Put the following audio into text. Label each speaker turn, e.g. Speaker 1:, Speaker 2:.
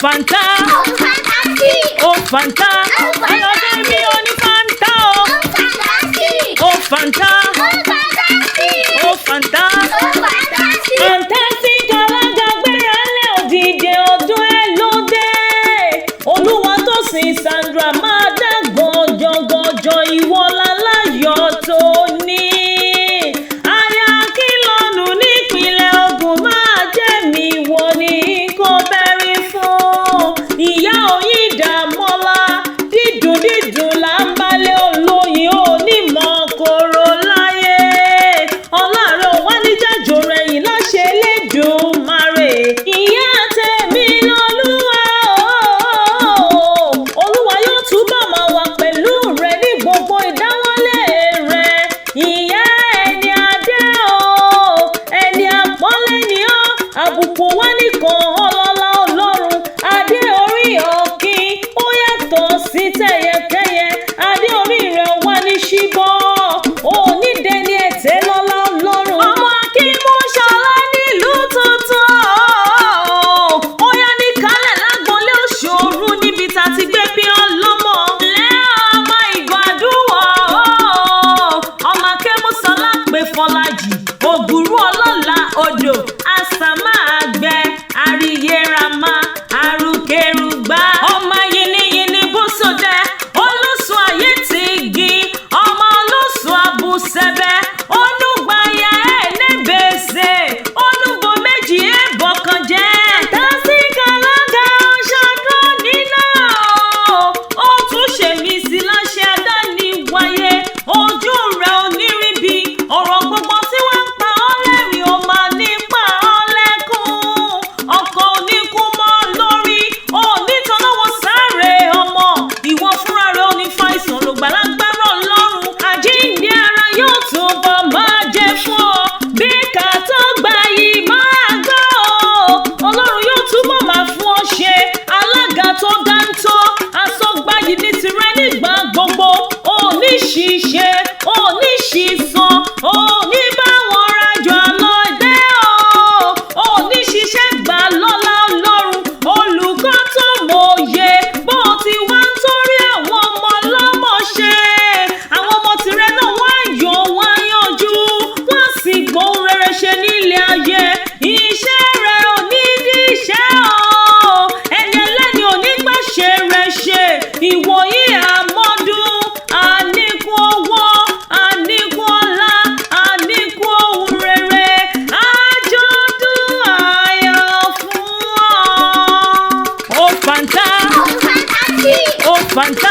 Speaker 1: Fanta.
Speaker 2: Oh, fantastic.
Speaker 1: Oh, Fanta.
Speaker 2: Oh, fantastic.
Speaker 1: Ọlọ́dẹ mi ò ní Fanta o.
Speaker 2: Oh, fantastic.
Speaker 1: Oh, Fanta.
Speaker 2: Oh, fantastic.
Speaker 1: Oh, Fanta.
Speaker 2: Oh, fantastic.
Speaker 1: Fantastic alága gbéra lé òdìdè ọdún ẹ lóde. Olúwatósìn Sandra máa dá gànjọ̀gànjọ̀ ìwọ láláyọ̀ tó ní. Aya Kílọ̀nù nípínlẹ̀ Ògùn máa jẹ́ mi wọ ní kó bẹ́rí fún. Ìyá Oyíndàmọ́lá dídùn dídùn là ń balẹ̀ olóyin onímọ̀ kòrò láyé. Ọlọ́run wá ní jájò rẹ̀yìn láṣẹ Elédùmarè. Ìyá tèmi lọ́lúwa o. Olúwa yóò túbọ̀ máa wà pẹ̀lú rẹ ní gbogbo ìdáwọ́lé rẹ. Ìyá ẹni adé o, ẹni àpọ́nlé ni ọ́. Àbùkù wá nìkan ọlọ́lá Ọlọ́run. Adé orí ọ̀kín ó yàtọ̀ sí tẹ̀yẹkẹ́yẹ. Adé orí rẹ̀ wá ní ṣíbọ̀. Onídẹni ẹ̀tẹ́ lọ́lá Ọlọ́run. Ọmọ Akínmúṣọlá nílùú tuntun. Ó yá ní kálẹ̀ lágbọ́nlé Òṣòro níbi tá ti gbé bí ọlọ́mọ. Lẹ́ ọmọ Ìgbàdúwọ̀ ọmọ Akínmúṣọlá pé Fọlájì. Ògùrú ọlọ́lá odò. Àsàmà àgbẹ̀ àríyérama àrùkèrùgbà. Ọmọ yìnyínyìnyín bùsùdẹ. Olóṣù ayé ti gi. Ọmọ olóṣù àbùsẹ̀bẹ̀. Onúgbàyà ẹ̀ níbèsè. Onúbo méjì ẹ̀ bọ̀kan jẹ́. Tásíkà lága ọ̀ṣọ́dún nínà. Ó tún ṣèmí sí láṣẹ àdáni wáyé. Ojú rẹ̀ ò ní rí bí. Ọ̀rọ̀ gbogbo tí wọ́n pa ọ́ lẹ́rìn ó máa nípa ọ́ lẹ́kún. Ọkọ̀ oníkú mọ́ lórí. Onítọ̀lọ́wọ́ sáré ọmọ. Ìwọ fúnra rẹ̀ ò ní fa ìsàn lògbà lágbára Ọlọ́run. Àjíǹde ara yóò túbọ̀ máa jẹ fún ọ. Bí kàtó gbà yìí máa gbọ́ ọ. Ọlọ́run yóò túbọ̀ máa fún ọ ṣe. Alága tó dáńtọ́. Asọ́gbáyìí ní tirẹ̀ nígbà gbogbo. Oníṣìṣe, oníṣìṣàn, oníbáwọn rajà lọ́dẹ o. Oníṣiṣẹ́ gbà lọ́lá Ọlọ́run. Olùkọ́ tó mòye. Bó ti wá ń torí àwọn ọmọ ọlọ́mọ ṣe. Àwọn ọmọ tìrẹ náà wá yọ̀ wá yanjú. Wọ́n sì gbóhùn rere ṣe nílé ayé. Iṣẹ́ rẹ̀ ò ní dí iṣẹ́ o. Ẹni ẹlẹ́ni ò ní gbàṣẹ rẹ̀ ṣe. Ìwòyí àmọ́dún. Àníkún owó, àníkún ọlá, àníkún ohun rere. Àjọ̀dún ayọ̀ fún ọ. Oh, Fanta.
Speaker 2: Oh, fantastic.
Speaker 1: Oh, Fanta.